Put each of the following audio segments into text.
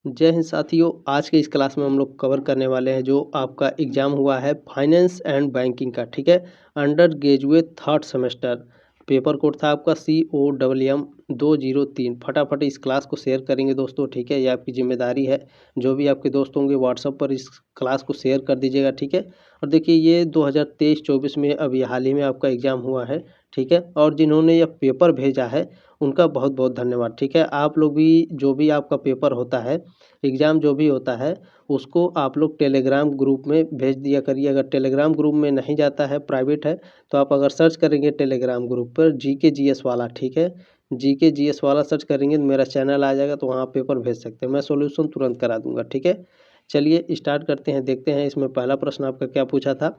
जय हिंद साथियों। आज के इस क्लास में हम लोग कवर करने वाले हैं जो आपका एग्ज़ाम हुआ है फाइनेंस एंड बैंकिंग का। ठीक है, under graduate third semester. Paper code था आपका COMM 203। फटाफट इस क्लास को शेयर करेंगे दोस्तों। ठीक है, ये आपकी जिम्मेदारी है। जो भी आपके दोस्त होंगे व्हाट्सएप पर इस क्लास को शेयर कर दीजिएगा। ठीक है, और देखिए ये 2023-24 में अभी हाल ही में आपका एग्ज़ाम हुआ है। ठीक है, और जिन्होंने यह पेपर भेजा है उनका बहुत बहुत धन्यवाद। ठीक है, आप लोग भी जो भी आपका पेपर होता है, एग्ज़ाम जो भी होता है, उसको आप लोग टेलीग्राम ग्रुप में भेज दिया करिए। अगर टेलीग्राम ग्रुप में नहीं जाता है, प्राइवेट है, तो आप अगर सर्च करेंगे टेलीग्राम ग्रुप पर GK GS वाला, ठीक है, GK GS वाला सर्च करेंगे तो मेरा चैनल आ जाएगा, तो वहाँ पेपर भेज सकते हैं। मैं सॉल्यूशन तुरंत करा दूंगा। ठीक है, चलिए स्टार्ट करते हैं, देखते हैं इसमें पहला प्रश्न आपका क्या पूछा था।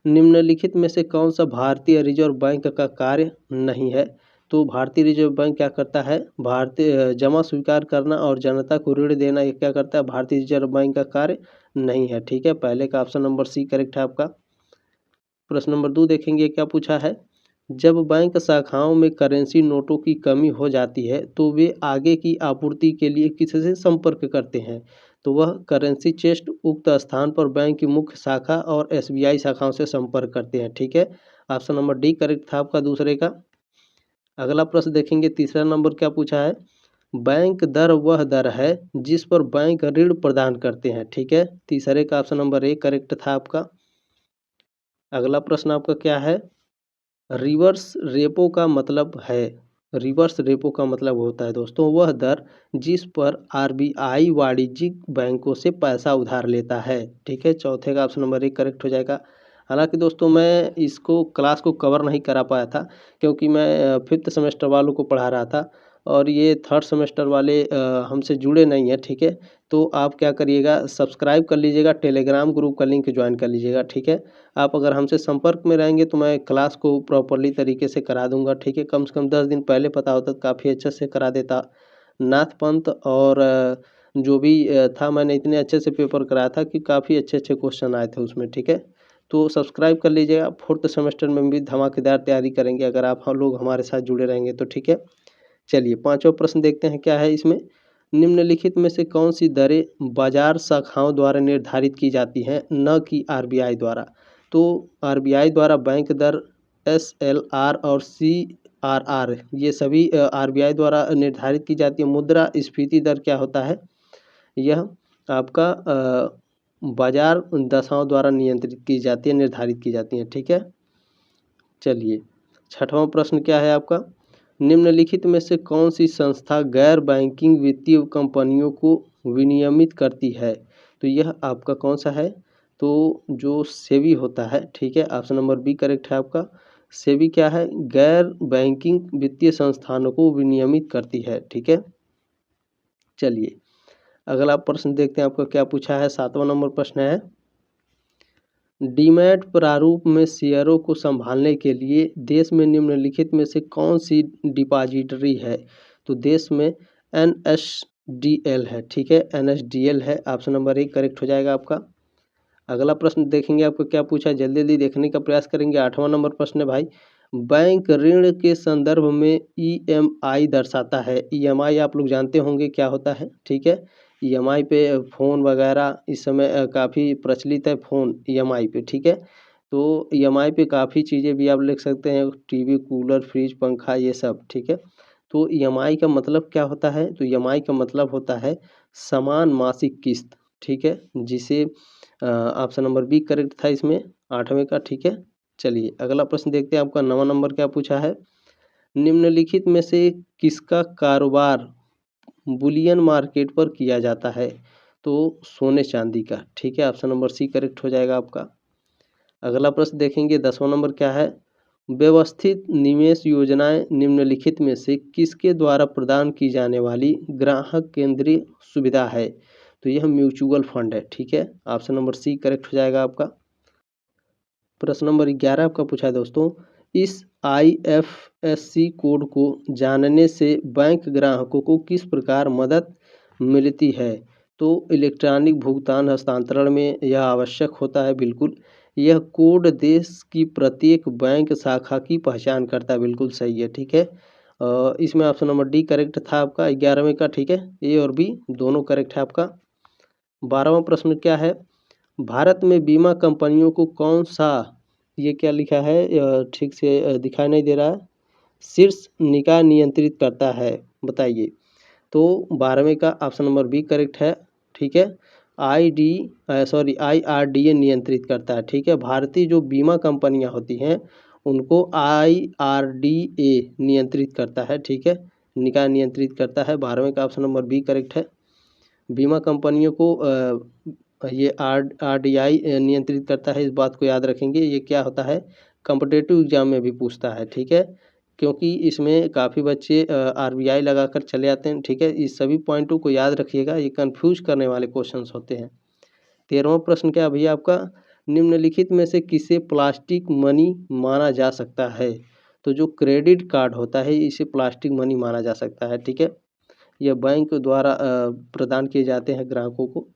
निम्नलिखित में से कौन सा भारतीय रिजर्व बैंक का कार्य नहीं है? तो भारतीय रिजर्व बैंक क्या करता है? भारतीय जमा स्वीकार करना और जनता को ऋण देना, ये क्या करता है? भारतीय रिजर्व बैंक का कार्य नहीं है। ठीक है, पहले का ऑप्शन नंबर C करेक्ट है आपका। प्रश्न नंबर 2 देखेंगे क्या पूछा है। जब बैंक शाखाओं में करेंसी नोटों की कमी हो जाती है तो वे आगे की आपूर्ति के लिए किससे संपर्क करते हैं? तो वह करेंसी चेस्ट उक्त स्थान पर बैंक की मुख्य शाखा और SBI शाखाओं से संपर्क करते हैं। ठीक है, ऑप्शन नंबर D करेक्ट था आपका दूसरे का। अगला प्रश्न देखेंगे, तीसरा नंबर क्या पूछा है। बैंक दर वह दर है जिस पर बैंक ऋण प्रदान करते हैं। ठीक है, तीसरे का ऑप्शन नंबर A करेक्ट था आपका। अगला प्रश्न आपका क्या है। रिवर्स रेपो का मतलब है, रिवर्स रेपो का मतलब होता है दोस्तों वह दर जिस पर RBI वाणिज्यिक बैंकों से पैसा उधार लेता है। ठीक है, चौथे का ऑप्शन नंबर 1 करेक्ट हो जाएगा। हालांकि दोस्तों मैं इसको क्लास को कवर नहीं करा पाया था क्योंकि मैं फिफ्थ सेमेस्टर वालों को पढ़ा रहा था और ये थर्ड सेमेस्टर वाले हमसे जुड़े नहीं हैं। ठीक है, तो आप क्या करिएगा, सब्सक्राइब कर लीजिएगा, टेलीग्राम ग्रुप का लिंक ज्वाइन कर लीजिएगा। ठीक है, आप अगर हमसे संपर्क में रहेंगे तो मैं क्लास को प्रॉपरली तरीके से करा दूंगा। ठीक है, कम से कम 10 दिन पहले पता होता तो काफ़ी अच्छे से करा देता। नाथ पंथ और जो भी था, मैंने इतने अच्छे से पेपर कराया था कि काफ़ी अच्छे अच्छे क्वेश्चन आए थे उसमें। ठीक है, तो सब्सक्राइब कर लीजिएगा। फोर्थ सेमेस्टर में भी धमाकेदार तैयारी करेंगे अगर आप हम लोग हमारे साथ जुड़े रहेंगे तो। ठीक है, चलिए पांचवा प्रश्न देखते हैं क्या है इसमें। निम्नलिखित में से कौन सी दरें बाजार शाखाओं द्वारा निर्धारित की जाती हैं, न कि RBI द्वारा? तो RBI द्वारा बैंक दर, SLR और CRR ये सभी RBI द्वारा निर्धारित की जाती है। मुद्रा स्फीति दर क्या होता है? यह आपका बाजार दशाओं द्वारा नियंत्रित की जाती है, निर्धारित की जाती है। ठीक है, चलिए छठवां प्रश्न क्या है आपका। निम्नलिखित में से कौन सी संस्था गैर बैंकिंग वित्तीय कंपनियों को विनियमित करती है? तो यह आपका कौन सा है? तो जो सेबी होता है। ठीक है, ऑप्शन नंबर B करेक्ट है आपका। सेबी क्या है? गैर बैंकिंग वित्तीय संस्थानों को विनियमित करती है। ठीक है, चलिए अगला प्रश्न देखते हैं आपका क्या पूछा है। सातवां नंबर प्रश्न है, डीमैट प्रारूप में शेयरों को संभालने के लिए देश में निम्नलिखित में से कौन सी डिपॉजिटरी है? तो देश में NSDL है। ठीक है, NSDL है, ऑप्शन नंबर 1 करेक्ट हो जाएगा आपका। अगला प्रश्न देखेंगे आपको क्या पूछा है, जल्दी जल्दी देखने का प्रयास करेंगे। आठवां नंबर प्रश्न है भाई, बैंक ऋण के संदर्भ में EMI दर्शाता है। EMI आप लोग जानते होंगे क्या होता है। ठीक है, EMI पे फ़ोन वगैरह इस समय काफ़ी प्रचलित है, फ़ोन EMI पे। ठीक है, तो EMI पे काफ़ी चीज़ें भी आप लिख सकते हैं, टीवी, कूलर, फ्रिज, पंखा, ये सब। ठीक है, तो EMI का मतलब क्या होता है? तो EMI का मतलब होता है समान मासिक किस्त। ठीक है, जिसे ऑप्शन नंबर B करेक्ट था इसमें, आठवें का। ठीक है, चलिए अगला प्रश्न देखते हैं आपका 9वां नंबर क्या पूछा है। निम्नलिखित में से किसका कारोबार बुलियन मार्केट पर किया जाता है? तो सोने चांदी का। ठीक है, ऑप्शन नंबर C करेक्ट हो जाएगा आपका। अगला प्रश्न देखेंगे 10वां नंबर क्या है। व्यवस्थित निवेश योजनाएं निम्नलिखित में से किसके द्वारा प्रदान की जाने वाली ग्राहक केंद्रीय सुविधा है? तो यह म्यूचुअल फंड है। ठीक है, ऑप्शन नंबर C करेक्ट हो जाएगा आपका। प्रश्न नंबर 11 आपका पूछा है दोस्तों, इस IFSC कोड को जानने से बैंक ग्राहकों को किस प्रकार मदद मिलती है? तो इलेक्ट्रॉनिक भुगतान हस्तांतरण में यह आवश्यक होता है। बिल्कुल, यह कोड देश की प्रत्येक बैंक शाखा की पहचान करता है। बिल्कुल सही है। ठीक है, इसमें ऑप्शन नंबर डी करेक्ट था आपका 11वें का, ठीक है। ए और बी दोनों करेक्ट है आपका। 12वां प्रश्न क्या है, भारत में बीमा कंपनियों को कौन सा, ये क्या लिखा है ठीक से दिखाई नहीं दे रहा है, शीर्ष निकाय नियंत्रित करता है, बताइए। तो 12वें का ऑप्शन नंबर बी करेक्ट है, ठीक है। IRDA नियंत्रित करता है, ठीक है। भारतीय जो बीमा कंपनियां होती हैं उनको IRDA नियंत्रित करता है, ठीक है, निकाय नियंत्रित करता है। 12वें का ऑप्शन नंबर बी करेक्ट है। बीमा कंपनियों को ये RDI नियंत्रित करता है, इस बात को याद रखेंगे। ये क्या होता है, कॉम्पिटिटिव एग्जाम में भी पूछता है, ठीक है, क्योंकि इसमें काफ़ी बच्चे RBI लगाकर चले आते हैं, ठीक है। इस सभी पॉइंटों को याद रखिएगा, ये कंफ्यूज करने वाले क्वेश्चंस होते हैं। 13वां प्रश्न क्या है भैया आपका, निम्नलिखित में से किसे प्लास्टिक मनी माना जा सकता है। तो जो क्रेडिट कार्ड होता है इसे प्लास्टिक मनी माना जा सकता है, ठीक है। यह बैंक द्वारा प्रदान किए जाते हैं ग्राहकों को।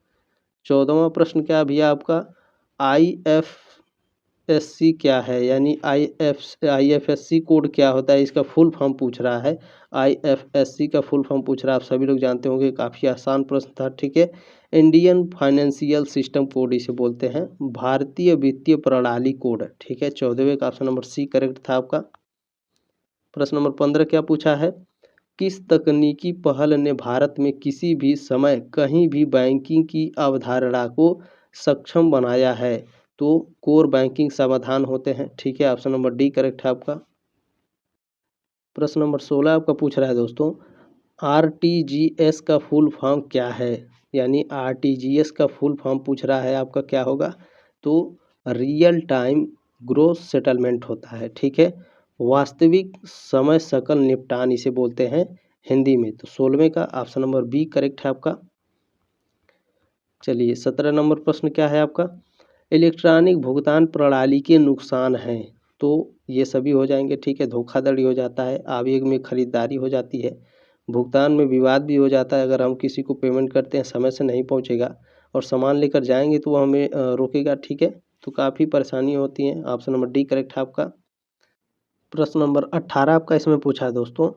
14वां प्रश्न क्या है भैया आपका, IFSC क्या है, यानी IFSC कोड क्या होता है, इसका फुल फॉर्म पूछ रहा है। IFSC का फुल फॉर्म पूछ रहा है, आप सभी लोग जानते होंगे, काफ़ी आसान प्रश्न था, ठीक है। इंडियन फाइनेंशियल सिस्टम कोड इसे बोलते हैं, भारतीय वित्तीय प्रणाली कोड, ठीक है। 14वें का ऑप्शन नंबर सी करेक्ट था आपका। प्रश्न नंबर 15 क्या पूछा है, किस तकनीकी पहल ने भारत में किसी भी समय कहीं भी बैंकिंग की अवधारणा को सक्षम बनाया है। तो कोर बैंकिंग समाधान होते हैं, ठीक है। ऑप्शन नंबर डी करेक्ट है आपका। प्रश्न नंबर 16 आपका पूछ रहा है दोस्तों, RTGS का फुल फॉर्म क्या है, यानी RTGS का फुल फॉर्म पूछ रहा है आपका, क्या होगा। तो रियल टाइम ग्रोस सेटलमेंट होता है, ठीक है। वास्तविक समय सकल निपटान इसे बोलते हैं हिंदी में। तो 16वें का ऑप्शन नंबर बी करेक्ट है आपका। चलिए 17 नंबर प्रश्न क्या है आपका, इलेक्ट्रॉनिक भुगतान प्रणाली के नुकसान हैं। तो ये सभी हो जाएंगे, ठीक है। धोखाधड़ी हो जाता है, आवेग में खरीदारी हो जाती है, भुगतान में विवाद भी हो जाता है। अगर हम किसी को पेमेंट करते हैं समय से नहीं पहुंचेगा और सामान लेकर जाएंगे तो वो हमें रोकेगा, ठीक है। तो काफ़ी परेशानी होती है। ऑप्शन नंबर डी करेक्ट है आपका। प्रश्न नंबर 18 आपका इसमें पूछा है दोस्तों,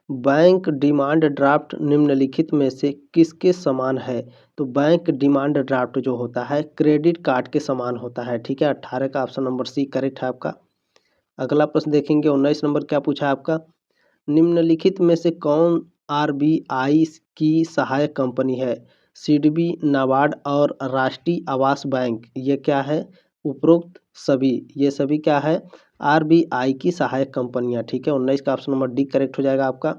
बैंक डिमांड ड्राफ्ट निम्नलिखित में से किसके समान है। तो बैंक डिमांड ड्राफ्ट जो होता है क्रेडिट कार्ड के समान होता है, ठीक है। 18 का ऑप्शन नंबर सी करेक्ट है आपका। अगला प्रश्न देखेंगे, 19 नंबर क्या पूछा है आपका, निम्नलिखित में से कौन RBI की सहायक कंपनी है। सिडबी, नाबार्ड और राष्ट्रीय आवास बैंक, ये क्या है, उपरोक्त सभी, ये सभी क्या है, RBI की सहायक कंपनियां, ठीक है। 19 का ऑप्शन नंबर डी करेक्ट हो जाएगा आपका।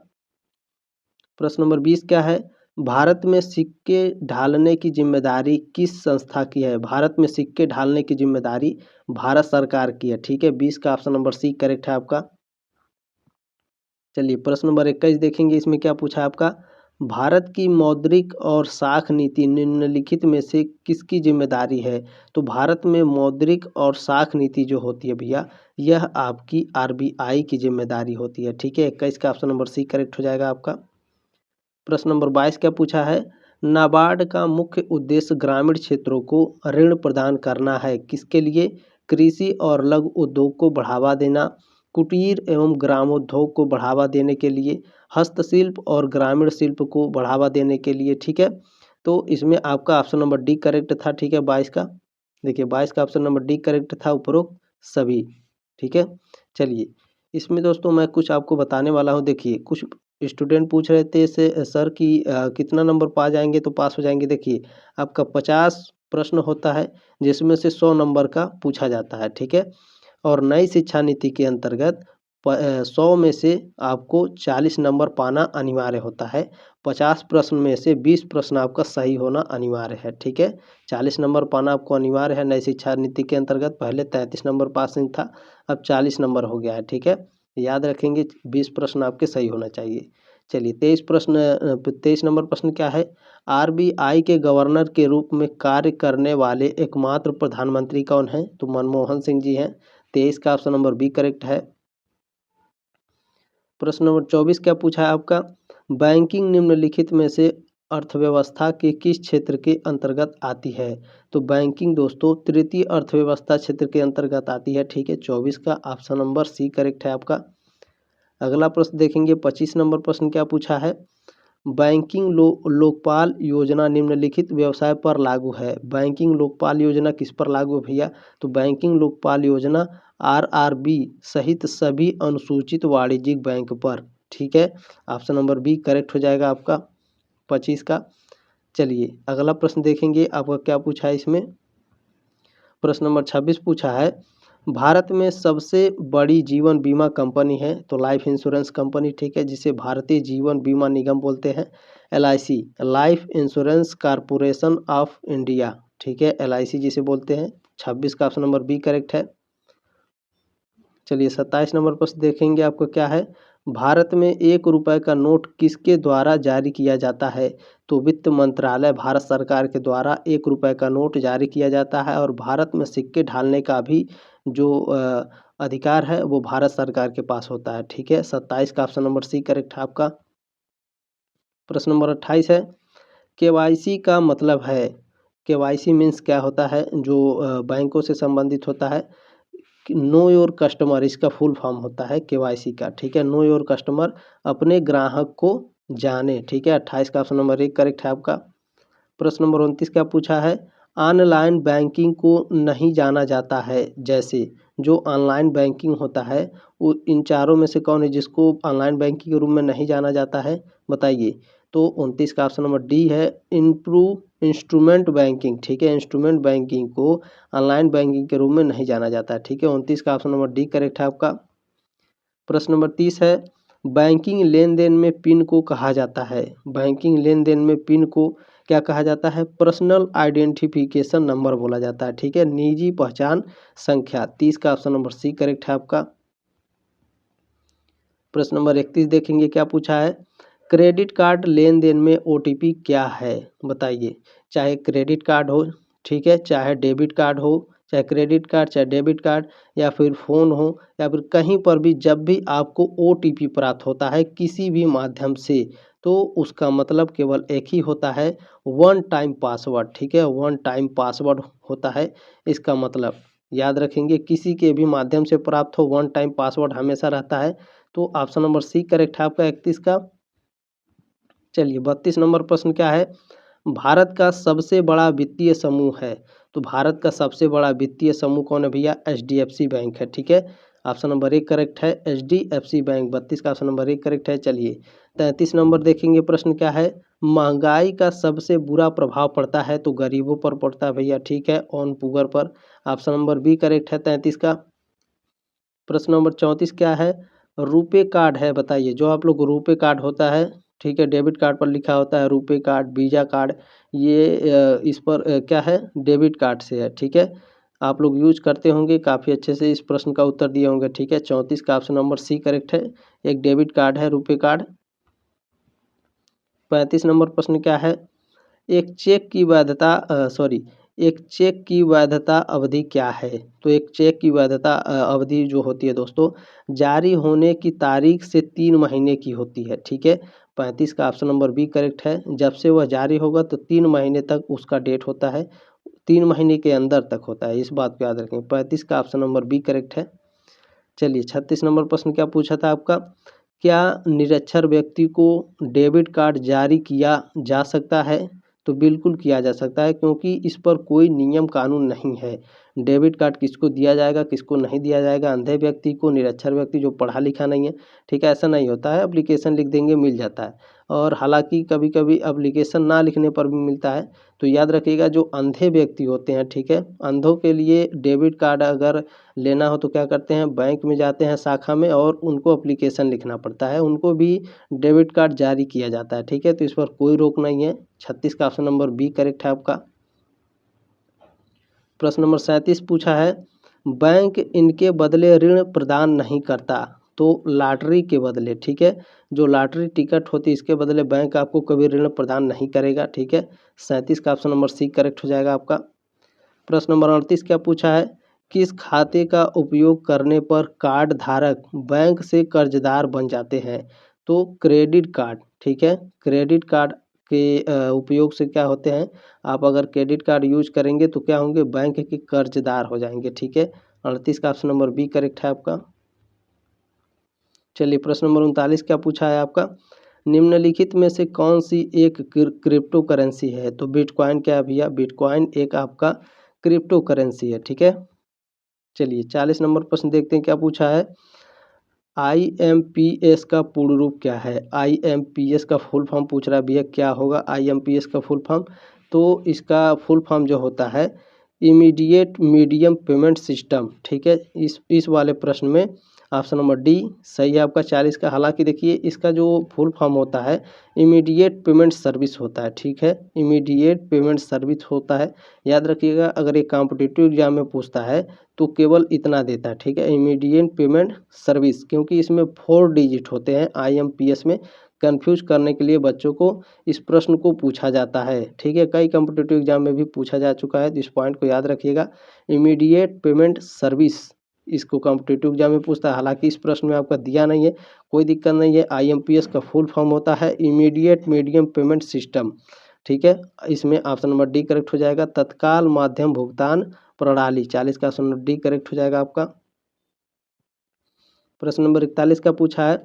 प्रश्न नंबर 20 क्या है, भारत में सिक्के ढालने की जिम्मेदारी किस संस्था की है। भारत में सिक्के ढालने की जिम्मेदारी भारत सरकार की है, ठीक है। 20 का ऑप्शन नंबर सी करेक्ट है आपका। चलिए प्रश्न नंबर 21 देखेंगे, इसमें क्या पूछा है आपका, भारत की मौद्रिक और साख नीति निम्नलिखित में से किसकी जिम्मेदारी है। तो भारत में मौद्रिक और साख नीति जो होती है भैया, यह आपकी RBI की जिम्मेदारी होती है, ठीक है। 21 का ऑप्शन नंबर सी करेक्ट हो जाएगा आपका। प्रश्न नंबर 22 क्या पूछा है, नाबार्ड का मुख्य उद्देश्य ग्रामीण क्षेत्रों को ऋण प्रदान करना है, किसके लिए, कृषि और लघु उद्योग को बढ़ावा देना, कुटीर एवं ग्रामोद्योग को बढ़ावा देने के लिए, हस्तशिल्प और ग्रामीण शिल्प को बढ़ावा देने के लिए, ठीक है। तो इसमें आपका ऑप्शन नंबर डी करेक्ट था, ठीक है। 22 का देखिए, 22 का ऑप्शन नंबर डी करेक्ट था, उपरोक्त सभी, ठीक है। चलिए इसमें दोस्तों मैं कुछ आपको बताने वाला हूँ। देखिए कुछ स्टूडेंट पूछ रहे थे से सर कि कितना नंबर पा जाएंगे तो पास हो जाएंगे। देखिए आपका 50 प्रश्न होता है जिसमें से 100 नंबर का पूछा जाता है, ठीक है। और नई शिक्षा नीति के अंतर्गत 100 में से आपको 40 नंबर पाना अनिवार्य होता है। 50 प्रश्न में से 20 प्रश्न आपका सही होना अनिवार्य है, ठीक है। 40 नंबर पाना आपको अनिवार्य है नई शिक्षा नीति के अंतर्गत। पहले 33 नंबर पासिंग था, अब 40 नंबर हो गया है, ठीक है। याद रखेंगे 20 प्रश्न आपके सही होना चाहिए। चलिए 23 नंबर प्रश्न क्या है, RBI के गवर्नर के रूप में कार्य करने वाले एकमात्र प्रधानमंत्री कौन है। तो मनमोहन सिंह जी हैं। 23 का ऑप्शन नंबर बी करेक्ट है। प्रश्न नंबर 24 क्या पूछा है आपका, बैंकिंग निम्नलिखित में से अर्थव्यवस्था के किस क्षेत्र के अंतर्गत आती है। तो बैंकिंग दोस्तों तृतीय अर्थव्यवस्था क्षेत्र के अंतर्गत आती है, ठीक है। 24 का ऑप्शन नंबर सी करेक्ट है आपका। अगला प्रश्न देखेंगे 25 नंबर प्रश्न क्या पूछा है। बैंकिंग लोकपाल योजना निम्नलिखित व्यवसाय पर लागू है। बैंकिंग लोकपाल योजना किस पर लागू है भैया? तो बैंकिंग लोकपाल योजना आरआरबी सहित सभी अनुसूचित वाणिज्यिक बैंक पर, ठीक है। ऑप्शन नंबर बी करेक्ट हो जाएगा आपका 25 का। चलिए अगला प्रश्न देखेंगे आपका क्या पूछा है इसमें। प्रश्न नंबर 26 पूछा है, भारत में सबसे बड़ी जीवन बीमा कंपनी है तो लाइफ इंश्योरेंस कंपनी, ठीक है, जिसे भारतीय जीवन बीमा निगम बोलते हैं। LIC, life insurance corporation of India, ठीक है, एलआईसी जिसे बोलते हैं। 26 का ऑप्शन नंबर बी करेक्ट है। चलिए 27 नंबर प्रश्न देखेंगे आपको क्या है। भारत में 1 रुपए का नोट किसके द्वारा जारी किया जाता है? तो वित्त मंत्रालय भारत सरकार के द्वारा 1 रुपए का नोट जारी किया जाता है और भारत में सिक्के ढालने का भी जो अधिकार है वो भारत सरकार के पास होता है, ठीक है। 27 का ऑप्शन नंबर सी करेक्ट है आपका। प्रश्न नंबर 28 है, केवाईसी का मतलब है। केवाईसी मीन्स क्या होता है? जो बैंकों से संबंधित होता है। नो योर कस्टमर इसका फुल फॉर्म होता है केवाईसी का, ठीक है। नो योर कस्टमर, अपने ग्राहक को जाने, ठीक है। 28 का ऑप्शन नंबर 1 करेक्ट है आपका। प्रश्न नंबर 29 क्या पूछा है। ऑनलाइन बैंकिंग को नहीं जाना जाता है जैसे, जो ऑनलाइन बैंकिंग होता है वो इन चारों में से कौन है जिसको ऑनलाइन बैंकिंग के रूप में नहीं जाना जाता है, बताइए। तो 29 का ऑप्शन नंबर डी है, इम्प्रूव इंस्ट्रूमेंट बैंकिंग, ठीक है। इंस्ट्रूमेंट बैंकिंग को ऑनलाइन बैंकिंग के रूप में नहीं जाना जाता है, ठीक है। 29 का ऑप्शन नंबर डी करेक्ट है आपका। प्रश्न नंबर 30 है, बैंकिंग लेन देन में पिन को कहा जाता है। बैंकिंग लेन देन में पिन को क्या कहा जाता है? पर्सनल आइडेंटिफिकेशन नंबर बोला जाता है, ठीक है, निजी पहचान संख्या। 30 का ऑप्शन नंबर सी करेक्ट है आपका। प्रश्न नंबर 31 देखेंगे क्या पूछा है। क्रेडिट कार्ड लेन देन में ओटीपी क्या है, बताइए। चाहे क्रेडिट कार्ड हो, ठीक है, चाहे डेबिट कार्ड हो, चाहे क्रेडिट कार्ड चाहे डेबिट कार्ड, या फिर फ़ोन हो, या फिर कहीं पर भी जब भी आपको ओटीपी प्राप्त होता है किसी भी माध्यम से, तो उसका मतलब केवल एक ही होता है, वन टाइम पासवर्ड, ठीक है। वन टाइम पासवर्ड होता है इसका मतलब, याद रखेंगे। किसी के भी माध्यम से प्राप्त हो, वन टाइम पासवर्ड हमेशा रहता है। तो ऑप्शन नंबर सी करेक्ट है आपका 31 का। चलिए 32 नंबर प्रश्न क्या है। भारत का सबसे बड़ा वित्तीय समूह है, तो भारत का सबसे बड़ा वित्तीय समूह कौन है भैया? एचडीएफसी बैंक है, ठीक है। ऑप्शन नंबर 1 करेक्ट है, एचडीएफसी बैंक। 32 का ऑप्शन नंबर 1 करेक्ट है। चलिए 33 नंबर देखेंगे प्रश्न क्या है। महंगाई का सबसे बुरा प्रभाव पड़ता है तो गरीबों पर पड़ता है भैया, ठीक है, ऑन पुअर पर। ऑप्शन नंबर बी करेक्ट है 33 का। प्रश्न नंबर 34 क्या है। रुपे कार्ड है, बताइए। जो आप लोग रुपे कार्ड होता है, ठीक है, डेबिट कार्ड पर लिखा होता है रुपे कार्ड, वीज़ा कार्ड, ये इस पर क्या है? डेबिट कार्ड से है, ठीक है। आप लोग यूज करते होंगे, काफ़ी अच्छे से इस प्रश्न का उत्तर दिए होंगे, ठीक है। 34 का ऑप्शन नंबर सी करेक्ट है, एक डेबिट कार्ड है रुपे कार्ड। 35 नंबर प्रश्न क्या है। एक चेक की वैधता एक चेक की वैधता अवधि क्या है? तो एक चेक की वैधता अवधि जो होती है दोस्तों, जारी होने की तारीख से 3 महीने की होती है, ठीक है। 35 का ऑप्शन नंबर बी करेक्ट है। जब से वह जारी होगा तो 3 महीने तक उसका डेट होता है, 3 महीने के अंदर तक होता है, इस बात को याद रखें। 35 का ऑप्शन नंबर बी करेक्ट है। चलिए 36 नंबर प्रश्न क्या पूछा था आपका। क्या निरक्षर व्यक्ति को डेबिट कार्ड जारी किया जा सकता है? तो बिल्कुल किया जा सकता है, क्योंकि इस पर कोई नियम कानून नहीं है। डेबिट कार्ड किसको दिया जाएगा किसको नहीं दिया जाएगा, अंधे व्यक्ति को, निरक्षर व्यक्ति जो पढ़ा लिखा नहीं है, ठीक है, ऐसा नहीं होता है। एप्लीकेशन लिख देंगे मिल जाता है, और हालांकि कभी कभी एप्लीकेशन ना लिखने पर भी मिलता है। तो याद रखिएगा जो अंधे व्यक्ति होते हैं, ठीक है, अंधों के लिए डेबिट कार्ड अगर लेना हो तो क्या करते हैं, बैंक में जाते हैं शाखा में और उनको एप्लीकेशन लिखना पड़ता है, उनको भी डेबिट कार्ड जारी किया जाता है, ठीक है। तो इस पर कोई रोक नहीं है। 36 का ऑप्शन नंबर बी करेक्ट है आपका। प्रश्न नंबर 37 पूछा है, बैंक इनके बदले ऋण प्रदान नहीं करता, तो लॉटरी के बदले, ठीक है, जो लॉटरी टिकट होती है इसके बदले बैंक आपको कभी ऋण प्रदान नहीं करेगा, ठीक है। 37 का ऑप्शन नंबर सी करेक्ट हो जाएगा आपका। प्रश्न नंबर 38 क्या पूछा है। किस खाते का उपयोग करने पर कार्ड धारक बैंक से कर्जदार बन जाते हैं? तो क्रेडिट कार्ड, ठीक है, क्रेडिट कार्ड के उपयोग से क्या होते हैं, आप अगर क्रेडिट कार्ड यूज करेंगे तो क्या होंगे, बैंक के कर्जदार हो जाएंगे, ठीक है। 38 का ऑप्शन नंबर बी करेक्ट है आपका। चलिए प्रश्न नंबर 39 क्या पूछा है आपका, निम्नलिखित में से कौन सी एक क्रिप्टो करेंसी है। तो बिटकॉइन क्या है भैया, बिटकॉइन एक आपका क्रिप्टो करेंसी है, ठीक है। चलिए 40 नंबर प्रश्न देखते हैं क्या पूछा है, IMPS का पूर्ण रूप क्या है। IMPS का फुल फॉर्म पूछ रहा है भैया, क्या होगा IMPS का फुल फॉर्म। तो इसका फुल फॉर्म जो होता है इमीडिएट मीडियम पेमेंट सिस्टम, ठीक है। इस वाले प्रश्न में ऑप्शन नंबर डी सही है आपका 40 का। हालांकि देखिए इसका जो फुल फॉर्म होता है इमीडिएट पेमेंट सर्विस होता है, ठीक है, इमीडिएट पेमेंट सर्विस होता है। याद रखिएगा अगर एक कॉम्पिटिटिव एग्जाम में पूछता है तो केवल इतना देता है, ठीक है, इमीडिएट पेमेंट सर्विस, क्योंकि इसमें 4 डिजिट होते हैं IMPS में। कंफ्यूज करने के लिए बच्चों को इस प्रश्न को पूछा जाता है, ठीक है, कई कॉम्पिटिटिव एग्जाम में भी पूछा जा चुका है, तो इस पॉइंट को याद रखिएगा, इमीडिएट पेमेंट सर्विस इसको कॉम्पिटिटिव एग्जाम में पूछता है। हालांकि इस प्रश्न में आपका दिया नहीं है, कोई दिक्कत नहीं है। IMPS का फुल फॉर्म होता है इमीडिएट मीडियम पेमेंट सिस्टम, ठीक है। इसमें ऑप्शन नंबर डी करेक्ट हो जाएगा, तत्काल माध्यम भुगतान प्रणाली। 40 का ऑप्शन नंबर डी करेक्ट हो जाएगा आपका। प्रश्न नंबर 41 का पूछा है,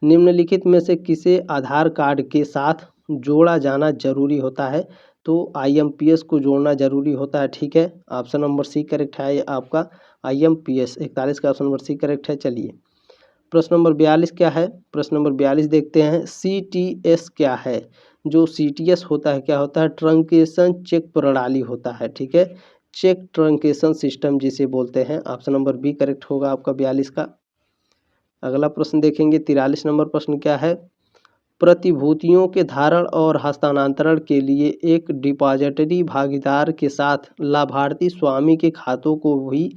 निम्नलिखित में से किसे आधार कार्ड के साथ जोड़ा जाना जरूरी होता है। तो IMPS को जोड़ना जरूरी होता है, ठीक है। ऑप्शन नंबर सी करेक्ट है आपका IMPS। 41 का ऑप्शन नंबर सी करेक्ट है। चलिए प्रश्न नंबर 42 क्या है, प्रश्न नंबर 42 देखते हैं, CTS क्या है। जो CTS होता है क्या होता है, ट्रंकेशन चेक प्रणाली होता है, ठीक है, चेक ट्रंकेशन सिस्टम जिसे बोलते हैं। ऑप्शन नंबर बी करेक्ट होगा आपका 42 का। अगला प्रश्न देखेंगे 43 नंबर प्रश्न क्या है, प्रतिभूतियों के धारण और हस्तांतरण के लिए एक डिपॉजिटरी भागीदार के साथ लाभार्थी स्वामी के खातों को भी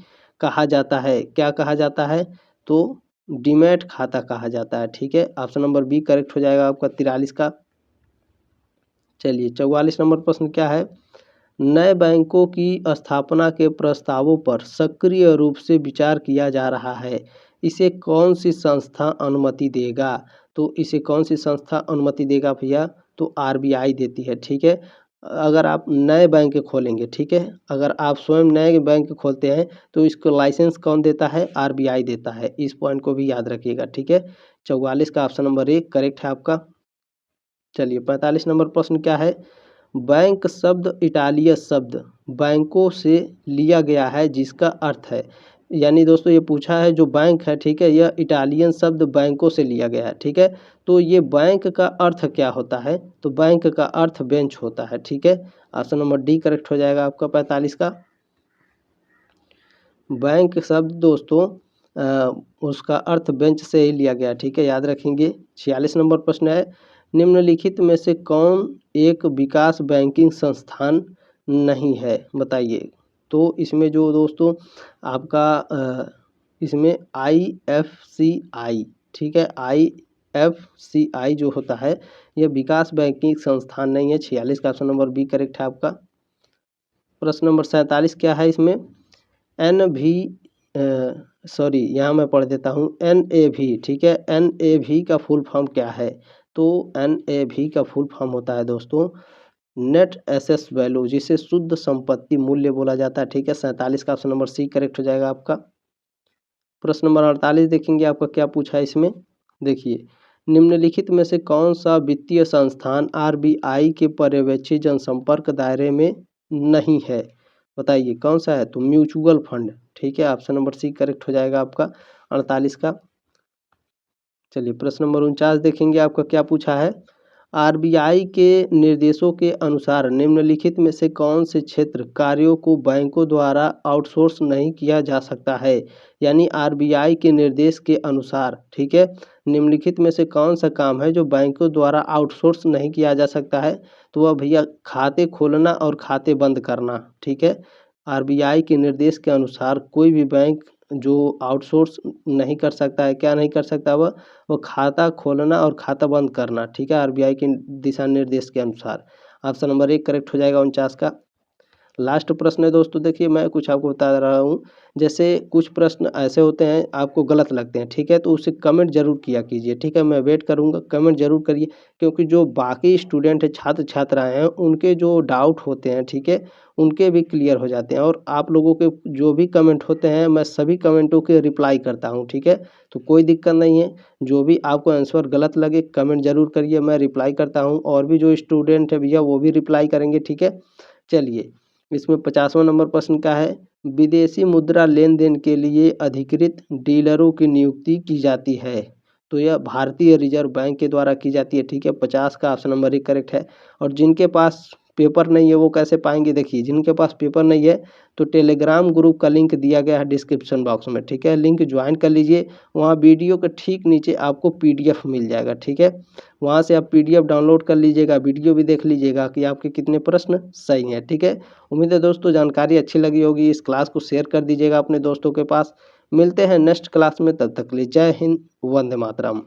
कहा जाता है, क्या कहा जाता है, तो डीमैट खाता कहा जाता है, ठीक है। ऑप्शन नंबर बी करेक्ट हो जाएगा आपका 43 का। चलिए 44 नंबर प्रश्न क्या है, नए बैंकों की स्थापना के प्रस्तावों पर सक्रिय रूप से विचार किया जा रहा है, इसे कौन सी संस्था अनुमति देगा। तो इसे कौन सी संस्था अनुमति देगा भैया, तो RBI देती है, ठीक है। अगर आप नए बैंक खोलेंगे, ठीक है, अगर आप स्वयं नए बैंक खोलते हैं तो इसको लाइसेंस कौन देता है, RBI देता है। इस पॉइंट को भी याद रखिएगा, ठीक है। 44 का ऑप्शन नंबर ए करेक्ट है आपका। चलिए 45 नंबर प्रश्न क्या है, बैंक शब्द इटालियन शब्द बैंकों से लिया गया है जिसका अर्थ है, यानी दोस्तों ये पूछा है जो बैंक है, ठीक है, यह इटालियन शब्द बैंकों से लिया गया है, ठीक है। तो ये बैंक का अर्थ क्या होता है, तो बैंक का अर्थ बेंच होता है, ठीक है। ऑप्शन नंबर डी करेक्ट हो जाएगा आपका 45 का। बैंक शब्द दोस्तों उसका अर्थ बेंच से ही लिया गया, ठीक है, याद रखेंगे। 46 नंबर प्रश्न है, निम्नलिखित में से कौन एक विकास बैंकिंग संस्थान नहीं है, बताइए। तो इसमें जो दोस्तों आपका इसमें IFCI, ठीक है, IFCI जो होता है यह विकास बैंकिंग संस्थान नहीं है। 46 का ऑप्शन नंबर बी करेक्ट है आपका। प्रश्न नंबर 47 क्या है, इसमें सॉरी यहाँ मैं पढ़ देता हूँ, NAV, ठीक है, NAV का फुल फॉर्म क्या है। तो NAV का फुल फॉर्म होता है दोस्तों नेट एसेट वैल्यू, जिसे शुद्ध संपत्ति मूल्य बोला जाता है, ठीक है। 47 का ऑप्शन नंबर सी करेक्ट हो जाएगा आपका। प्रश्न नंबर 48 देखेंगे आपका क्या पूछा है इसमें, देखिए, निम्नलिखित में से कौन सा वित्तीय संस्थान RBI के पर्यवेक्षी जनसंपर्क दायरे में नहीं है, बताइए कौन सा है, तो म्यूचुअल फंड, ठीक है। ऑप्शन नंबर सी करेक्ट हो जाएगा आपका 48 का। चलिए प्रश्न नंबर 49 देखेंगे आपका क्या पूछा है, RBI के निर्देशों के अनुसार निम्नलिखित में से कौन से क्षेत्र कार्यों को बैंकों द्वारा आउटसोर्स नहीं किया जा सकता है, यानी RBI के निर्देश के अनुसार, ठीक है, निम्नलिखित में से कौन सा काम है जो बैंकों द्वारा आउटसोर्स नहीं किया जा सकता है। तो वह भैया खाते खोलना और खाते बंद करना, ठीक है। RBI के निर्देश के अनुसार कोई भी बैंक जो आउटसोर्स नहीं कर सकता है, क्या नहीं कर सकता, वो खाता खोलना और खाता बंद करना, ठीक है, RBI के दिशा निर्देश के अनुसार। ऑप्शन नंबर 1 करेक्ट हो जाएगा 49 का। लास्ट प्रश्न है दोस्तों, देखिए मैं कुछ आपको बता रहा हूँ। जैसे कुछ प्रश्न ऐसे होते हैं आपको गलत लगते हैं, ठीक है, तो उसे कमेंट जरूर किया कीजिए, ठीक है, मैं वेट करूँगा, कमेंट जरूर करिए। क्योंकि जो बाकी स्टूडेंट है, छात्र छात्राएं हैं, उनके जो डाउट होते हैं, ठीक है, उनके भी क्लियर हो जाते हैं। और आप लोगों के जो भी कमेंट होते हैं, मैं सभी कमेंटों के रिप्लाई करता हूँ, ठीक है, तो कोई दिक्कत नहीं है। जो भी आपको आंसर गलत लगे कमेंट जरूर करिए, मैं रिप्लाई करता हूँ, और भी जो स्टूडेंट है भैया वो भी रिप्लाई करेंगे, ठीक है। चलिए, इसमें 50वां नंबर प्रश्न का है, विदेशी मुद्रा लेन देन के लिए अधिकृत डीलरों की नियुक्ति की जाती है। तो यह भारतीय रिजर्व बैंक के द्वारा की जाती है, ठीक है। 50 का ऑप्शन नंबर ही करेक्ट है। और जिनके पास पेपर नहीं है वो कैसे पाएंगे, देखिए जिनके पास पेपर नहीं है तो टेलीग्राम ग्रुप का लिंक दिया गया है डिस्क्रिप्शन बॉक्स में, ठीक है, लिंक ज्वाइन कर लीजिए। वहाँ वीडियो के ठीक नीचे आपको पीडीएफ मिल जाएगा, ठीक है, वहाँ से आप पीडीएफ डाउनलोड कर लीजिएगा, वीडियो भी देख लीजिएगा कि आपके कितने प्रश्न सही हैं, ठीक है। उम्मीद है दोस्तों जानकारी अच्छी लगी होगी, इस क्लास को शेयर कर दीजिएगा अपने दोस्तों के पास। मिलते हैं नेक्स्ट क्लास में, तब तक के लिए जय हिंद, वंदे मातरम।